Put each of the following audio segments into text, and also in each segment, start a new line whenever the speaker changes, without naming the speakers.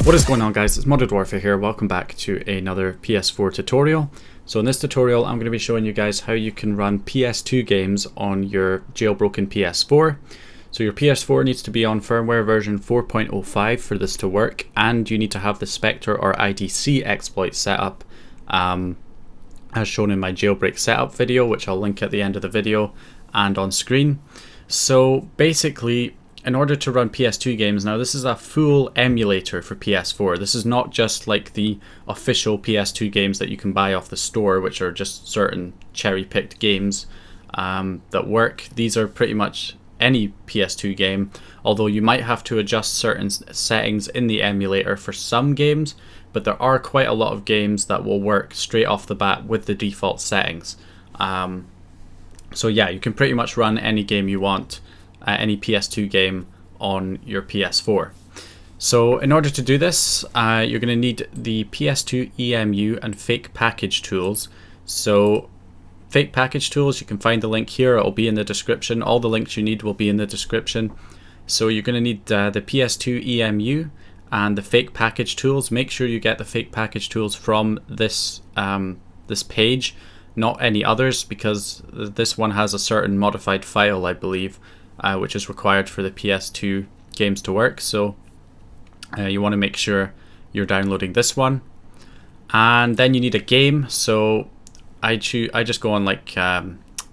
What is going on, guys? It's Modded Warfare here. Welcome back to another PS4 tutorial. So in this tutorial I'm going to be showing you guys how you can run PS2 games on your jailbroken PS4. So your PS4 needs to be on firmware version 4.05 for this to work, and you need to have the Spectre or IDC exploit set up as shown in my jailbreak setup video, which I'll link at the end of the video and on screen. So basically, in order to run PS2 games, now this is a full emulator for PS4. This is not just like the official PS2 games that you can buy off the store, which are just certain cherry-picked games that work. These are pretty much any PS2 game, although you might have to adjust certain settings in the emulator for some games, but there are quite a lot of games that will work straight off the bat with the default settings. So yeah, you can pretty much run any game you want, any PS2 game on your PS4. So in order to do this, you're going to need the PS2 EMU and fake package tools. So fake package tools, you can find the link here. It'll be in the description. All the links you need will be in the description. So you're going to need the PS2 EMU and the fake package tools. Make sure you get the fake package tools from this this page, not any others, because this one has a certain modified file, I believe, which is required for the PS2 games to work. So you want to make sure you're downloading this one, and then you need a game. So I just go on like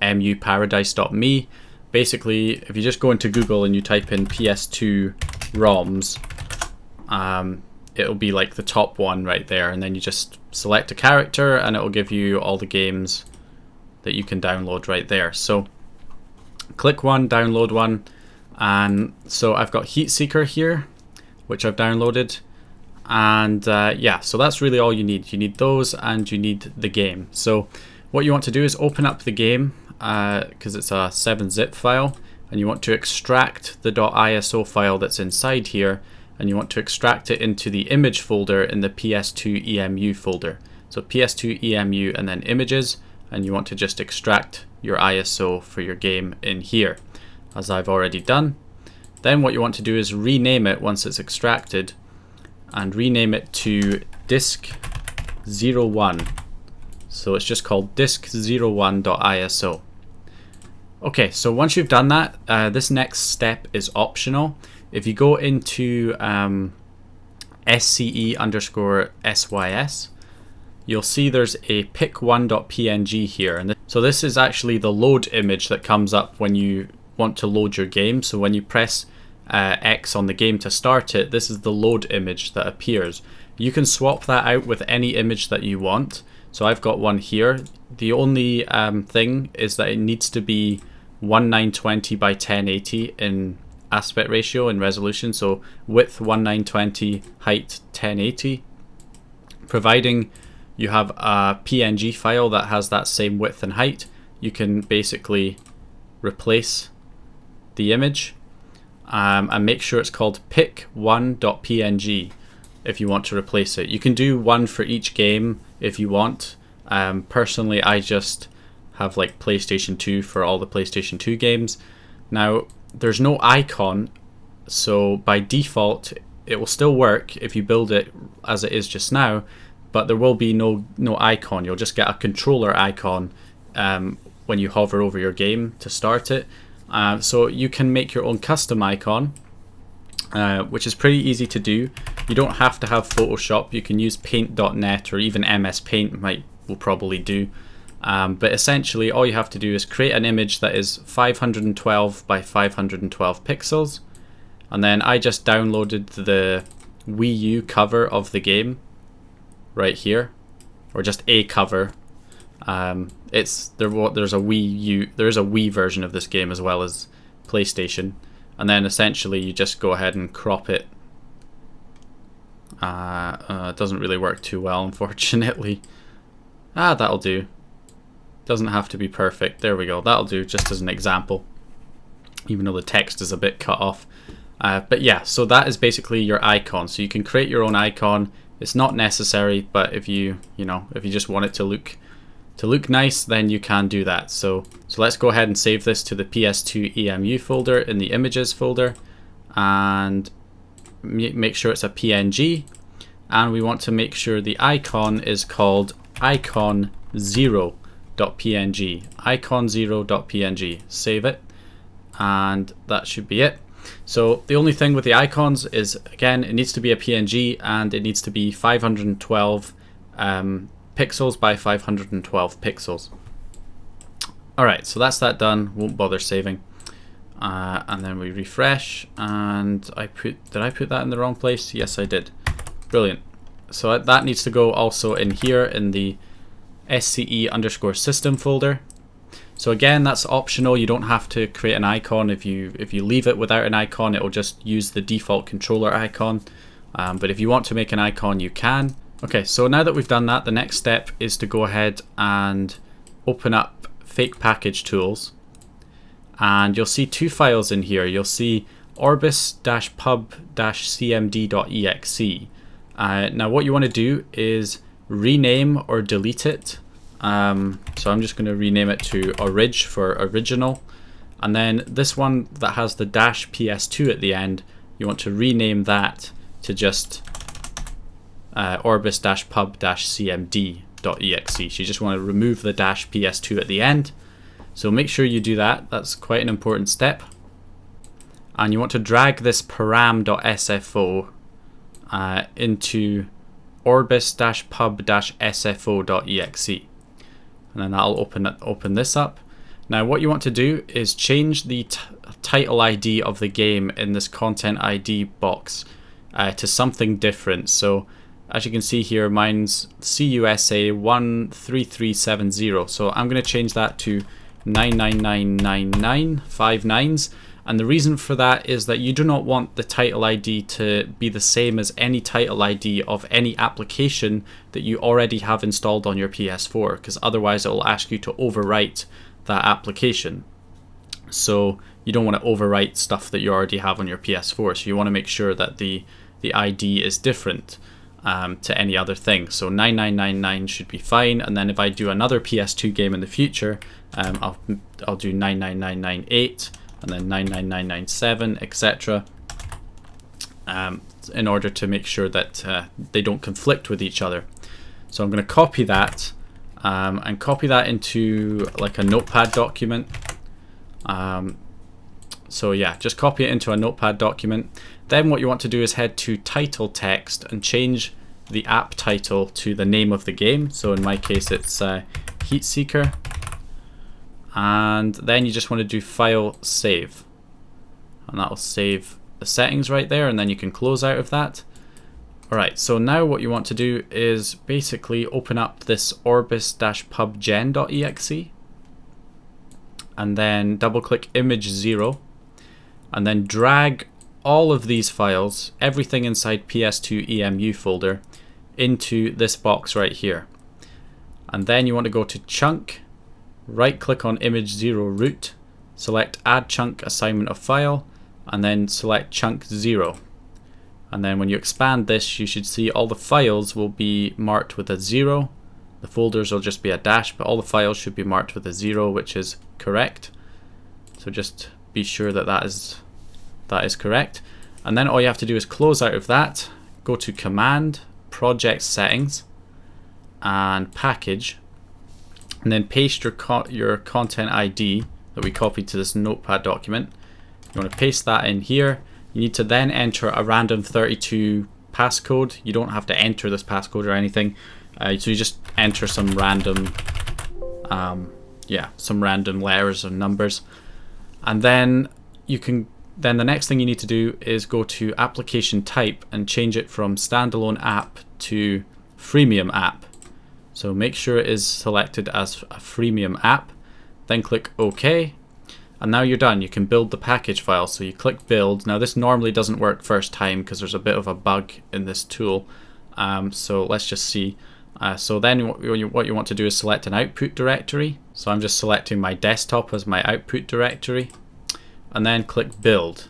muparadise.me. Basically, if you just go into Google and you type in PS2 ROMs, it'll be like the top one right there, and then you just select a character and it will give you all the games that you can download right there. So click one, download one, and so I've got Heatseeker here, which I've downloaded, and yeah, so that's really all you need. You need those and you need the game. So what you want to do is open up the game, because it's a 7-zip file, and you want to extract the .iso file that's inside here, and you want to extract it into the image folder in the PS2 EMU folder. So PS2 EMU and then images, and you want to just extract your ISO for your game in here, as I've already done. Then what you want to do is rename it once it's extracted, and rename it to disk01. So it's just called disk01.iso. Okay, so once you've done that, this next step is optional. If you go into SCE_SYS, you'll see there's a pic1.png here, and so this is actually the load image that comes up when you want to load your game. So when you press X on the game to start it, this is the load image that appears. You can swap that out with any image that you want. So I've got one here. The only thing is that it needs to be 1920 by 1080 in aspect ratio and resolution. So width 1920, height 1080. Providing you have a PNG file that has that same width and height, you can basically replace the image, and make sure it's called pic1.png if you want to replace it. You can do one for each game if you want. Personally, I just have like PlayStation 2 for all the PlayStation 2 games. Now, there's no icon, so by default it will still work if you build it as it is just now, but there will be no icon. You'll just get a controller icon when you hover over your game to start it. So you can make your own custom icon, which is pretty easy to do. You don't have to have Photoshop. You can use paint.net or even MS Paint will probably do. But essentially all you have to do is create an image that is 512 by 512 pixels, and then I just downloaded the Wii U cover of the game right here, or just a cover. There's a Wii version of this game as well as PlayStation, and then essentially you just go ahead and crop it. It doesn't really work too well, unfortunately. That'll do. Doesn't have to be perfect. There we go. That'll do, just as an example, even though the text is a bit cut off. But yeah, so that is basically your icon. So you can create your own icon. It's not necessary, but if you just want it to look nice, then you can do that. So let's go ahead and save this to the PS2 EMU folder in the images folder, and make sure it's a PNG, and we want to make sure the icon is called icon0.png. icon0.png. Save it, and that should be it. So the only thing with the icons is, again, it needs to be a PNG and it needs to be 512 pixels by 512 pixels. Alright, so that's that done. Won't bother saving. And then we refresh, and did I put that in the wrong place? Yes, I did. Brilliant. So that needs to go also in here in the SCE_system folder. So again, that's optional. You don't have to create an icon. If you leave it without an icon, it will just use the default controller icon. But if you want to make an icon, you can. Okay, so now that we've done that, the next step is to go ahead and open up Fake Package Tools. And you'll see two files in here. You'll see orbis-pub-cmd.exe. Now what you want to do is rename or delete it. So I'm just going to rename it to orig for original. And then this one that has the -ps2 at the end, you want to rename that to just orbis-pub-cmd.exe. So you just want to remove the -ps2 at the end. So make sure you do that. That's quite an important step. And you want to drag this param.sfo into orbis-pub-sfo.exe. And then that'll open this up. Now what you want to do is change the title ID of the game in this content ID box to something different. So as you can see here, mine's CUSA13370. So I'm going to change that to 9999959. And the reason for that is that you do not want the title ID to be the same as any title ID of any application that you already have installed on your PS4, because otherwise it will ask you to overwrite that application. So you don't want to overwrite stuff that you already have on your PS4. So you want to make sure that the ID is different to any other thing. So 9999 should be fine. And then if I do another PS2 game in the future, I'll do 99998. And then 99997, etc. In order to make sure that they don't conflict with each other. So I'm going to copy that and copy that into like a notepad document. So yeah, just copy it into a notepad document. Then what you want to do is head to title text and change the app title to the name of the game. So in my case it's Heat Seeker. And then you just want to do file save, and that'll save the settings right there, and then you can close out of that. Alright, so now what you want to do is basically open up this orbis-pubgen.exe and then double click image 0 and then drag all of these files, everything inside PS2 EMU folder, into this box right here. And then you want to go to chunk, right click on image 0 root, select add chunk assignment of file, and then select chunk 0. And then when you expand this, you should see all the files will be marked with a 0. The folders will just be a dash, but all the files should be marked with a 0, which is correct. So just be sure that that is correct. And then all you have to do is close out of that, go to command, project settings, and package, and then paste your content ID that we copied to this notepad document. You want to paste that in here. You need to then enter a random 32 passcode. You don't have to enter this passcode or anything. So you just enter some random, some random letters and numbers, and then the next thing you need to do is go to application type and change it from standalone app to freemium app. So make sure it is selected as a freemium app, then click OK, and now you're done. You can build the package file. So you click build. Now this normally doesn't work first time because there's a bit of a bug in this tool. So let's just see. So then what you want to do is select an output directory. So I'm just selecting my desktop as my output directory, and then click build.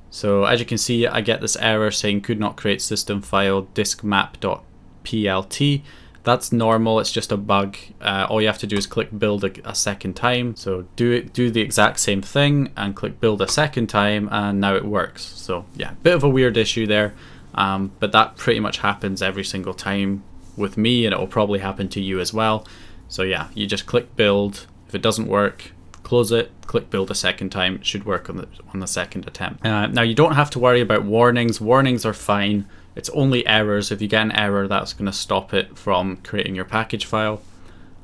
So as you can see, I get this error saying could not create system file diskmap.plt. That's normal, it's just a bug. All you have to do is click build a second time. So do the exact same thing and click build a second time, and now it works. So yeah, bit of a weird issue there. but that pretty much happens every single time with me, and it will probably happen to you as well. So yeah, you just click build. If it doesn't work, close it, click build a second time. It should work on the second attempt. Now you don't have to worry about warnings. Warnings are fine. It's only errors. If you get an error, that's going to stop it from creating your package file.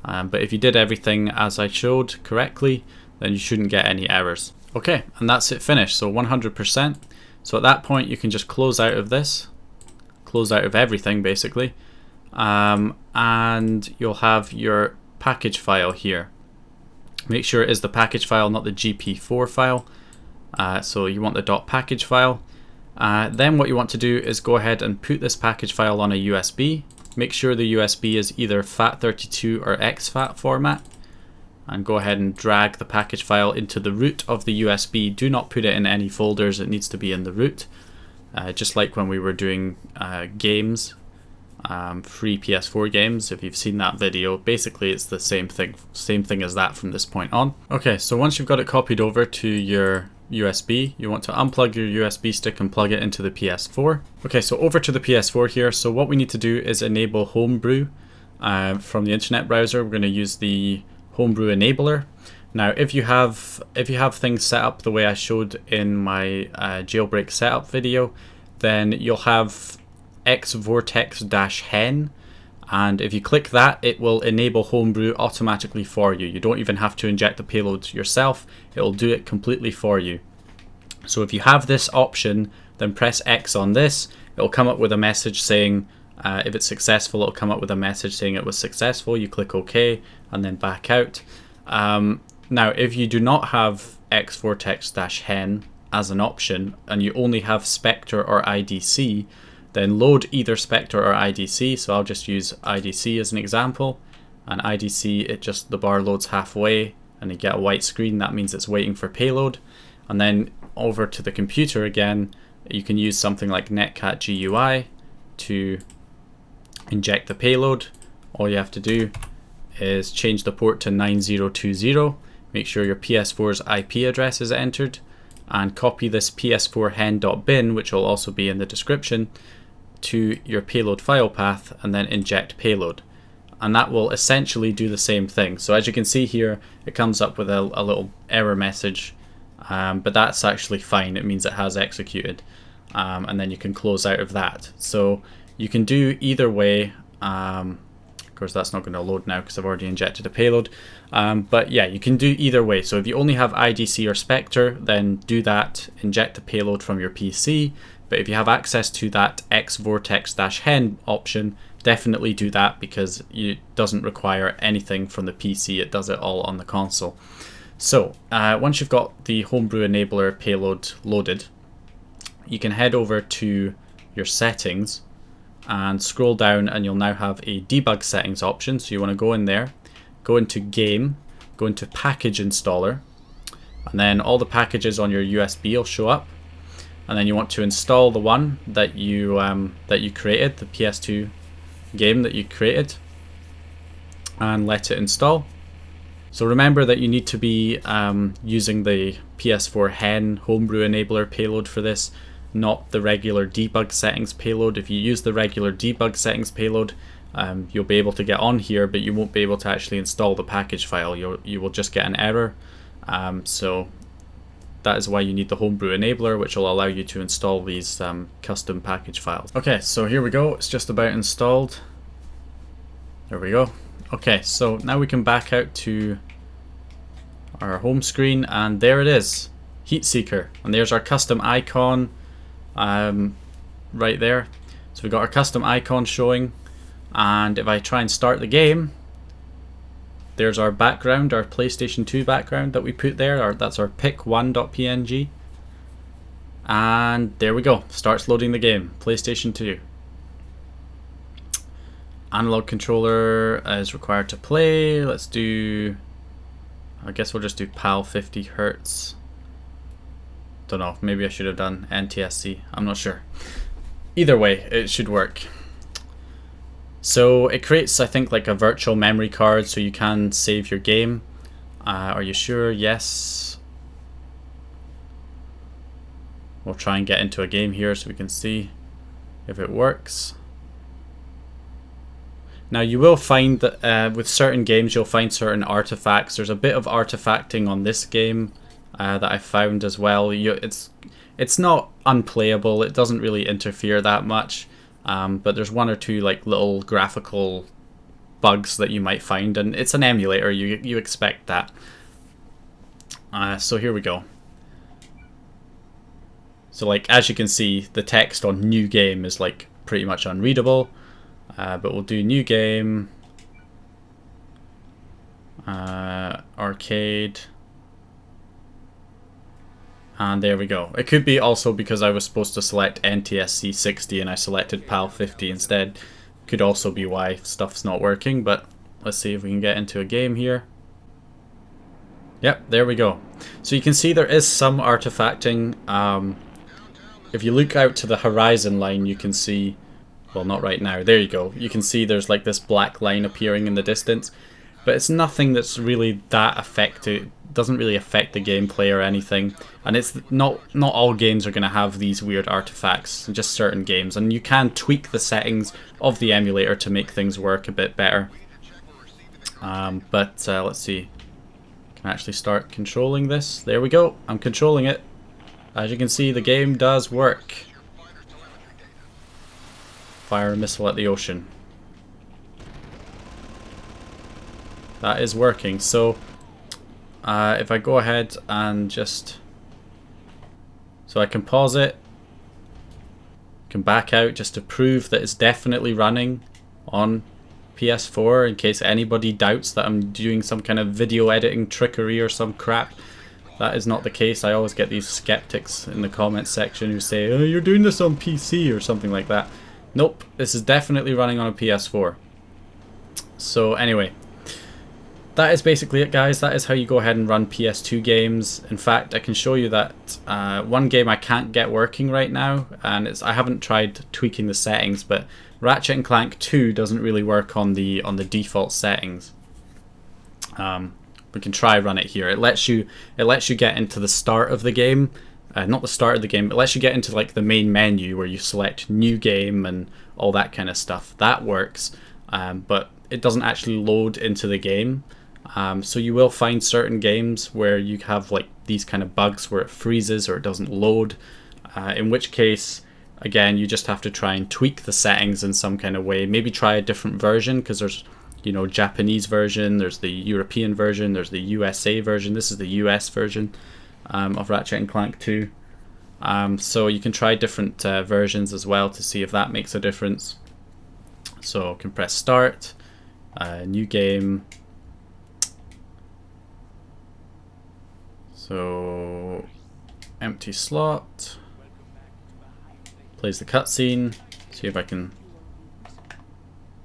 But if you did everything as I showed correctly, then you shouldn't get any errors. Okay, and that's it finished. So 100%. So at that point, you can just close out of this, close out of everything basically, and you'll have your package file here. Make sure it is the package file, not the GP4 file. So you want the .package file. Then what you want to do is go ahead and put this package file on a USB. Make sure the USB is either FAT32 or exFAT format, and go ahead and drag the package file into the root of the USB. Do not put it in any folders, it needs to be in the root. Just like when we were doing games, free PS4 games. If you've seen that video, basically it's the same thing as that from this point on. Okay, so once you've got it copied over to your USB, you want to unplug your USB stick and plug it into the PS4. Okay, so over to the PS4 here. So what we need to do is enable Homebrew from the internet browser. We're going to use the Homebrew Enabler. Now, if you have things set up the way I showed in my Jailbreak setup video, then you'll have xvortex-hen, and if you click that, it will enable Homebrew automatically for you. You don't even have to inject the payload yourself, it'll do it completely for you. So if you have this option, then press X on this, it'll come up with a message saying, if it's successful, it'll come up with a message saying it was successful. You click OK and then back out. Now, if you do not have xvortex-hen as an option and you only have Spectre or IDC, then load either Spectre or IDC. So I'll just use IDC as an example, and IDC, the bar loads halfway and you get a white screen. That means it's waiting for payload. And then over to the computer again, you can use something like NetCat GUI to inject the payload. All you have to do is change the port to 9020, make sure your PS4's IP address is entered, and copy this PS4Hen.bin, which will also be in the description, to your payload file path, and then inject payload. And that will essentially do the same thing. So as you can see here, it comes up with a little error message, but that's actually fine. It means it has executed. And then you can close out of that. So you can do either way. Of course, that's not going to load now because I've already injected a payload. But yeah, you can do either way. So if you only have IDC or Spectre, then do that, inject the payload from your PC. But if you have access to that xvortex-hen option, definitely do that, because it doesn't require anything from the PC. It does it all on the console. So once you've got the Homebrew Enabler payload loaded, you can head over to your settings and scroll down, and you'll now have a Debug Settings option. So you want to go in there, go into Game, go into Package Installer, and then all the packages on your USB will show up. And then you want to install the one that you created, the PS2 game that you created, and let it install. So remember that you need to be using the PS4Hen Homebrew Enabler payload for this, not the regular Debug Settings payload. If you use the regular Debug Settings payload, you'll be able to get on here, but you won't be able to actually install the package file. You will just get an error. So that is why you need the Homebrew Enabler, which will allow you to install these custom package files. Okay, so here we go. It's just about installed. There we go. Okay, so now we can back out to our home screen, and there it is, Heatseeker. And there's our custom icon right there. So we've got our custom icon showing, and if I try and start the game, there's our background, our PlayStation 2 background that we put there. That's our pic1.png. And there we go. Starts loading the game. PlayStation 2. Analog controller is required to play. Let's do... I guess we'll just do PAL 50 Hertz. Don't know. Maybe I should have done NTSC. I'm not sure. Either way, it should work. So it creates, I think, like a virtual memory card so you can save your game. Are you sure? Yes. We'll try and get into a game here so we can see. if it works. Now you will find that with certain games you'll find certain artifacts. There's a bit of artifacting on this game that I found as well. It's not unplayable, it doesn't really interfere that much, but there's one or two like little graphical bugs that you might find, and it's an emulator, you expect that. So here we go. So like as you can see, the text on new game is like pretty much unreadable, but we'll do new game, arcade, and there we go. It could be also because I was supposed to select NTSC 60 and I selected PAL 50 instead. Could also be why stuff's not working, but let's see if we can get into a game here. Yep, there we go. So you can see there is some artifacting. If you look out to the horizon line, you can see, well, not right now, there you go. You can see there's like this black line appearing in the distance, but it's nothing that's really that affected. Doesn't really affect the gameplay or anything, and it's not all games are going to have these weird artifacts, just certain games, and you can tweak the settings of the emulator to make things work a bit better. But let's see, can I actually start controlling this? There we go, I'm controlling it. As you can see, the game does work. Fire a missile at the ocean. That is working. So if I go ahead and just, so I can pause it, can back out just to prove that it's definitely running on PS4 in case anybody doubts that I'm doing some kind of video editing trickery or some crap. That is not the case. I always get these skeptics in the comments section who say, oh, you're doing this on PC or something like that. Nope, this is definitely running on a PS4. So anyway, that is basically it, guys. That is how you go ahead and run PS2 games. In fact, I can show you that one game I can't get working right now, and I haven't tried tweaking the settings, but Ratchet and Clank 2 doesn't really work on the default settings. We can try run it here. It lets you get into the start of the game, not the start of the game. It lets you get into like the main menu where you select new game and all that kind of stuff. That works, but it doesn't actually load into the game. So you will find certain games where you have like these kind of bugs where it freezes or it doesn't load, in which case, again, you just have to try and tweak the settings in some kind of way. Maybe try a different version, because there's, you know, Japanese version, there's the European version, there's the USA version. This is the US version of Ratchet and Clank 2. So you can try different versions as well to see if that makes a difference. So I can press start, new game. So empty slot, plays the cutscene. See if I can,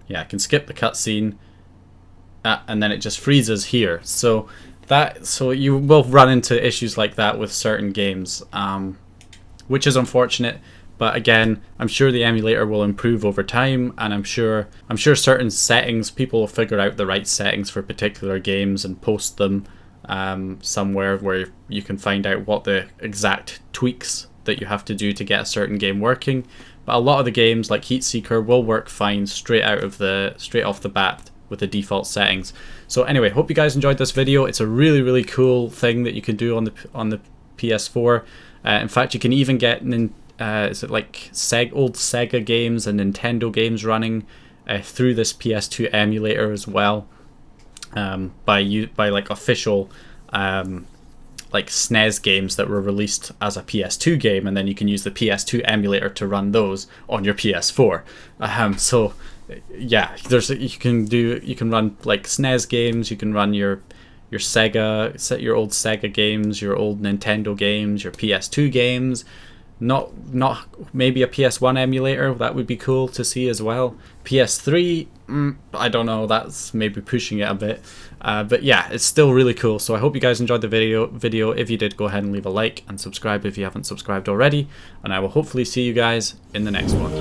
yeah, I can skip the cutscene, and then it just freezes here. So you will run into issues like that with certain games, which is unfortunate. But again, I'm sure the emulator will improve over time, and I'm sure certain settings, people will figure out the right settings for particular games and post them somewhere where you can find out what the exact tweaks that you have to do to get a certain game working. But a lot of the games like Heatseeker will work fine straight off the bat with the default settings. So anyway, hope you guys enjoyed this video. It's a really cool thing that you can do on the PS4. In fact, you can even get is it like old Sega games and Nintendo games running through this PS2 emulator as well, by like official like SNES games that were released as a PS2 game, and then you can use the PS2 emulator to run those on your PS4. So yeah, you can run like SNES games, you can run your old Sega games, your old Nintendo games, your PS2 games. Not maybe a PS1 emulator, that would be cool to see as well. PS3, I don't know, that's maybe pushing it a bit. But yeah, it's still really cool. So I hope you guys enjoyed the video. If you did, go ahead and leave a like and subscribe if you haven't subscribed already. And I will hopefully see you guys in the next one.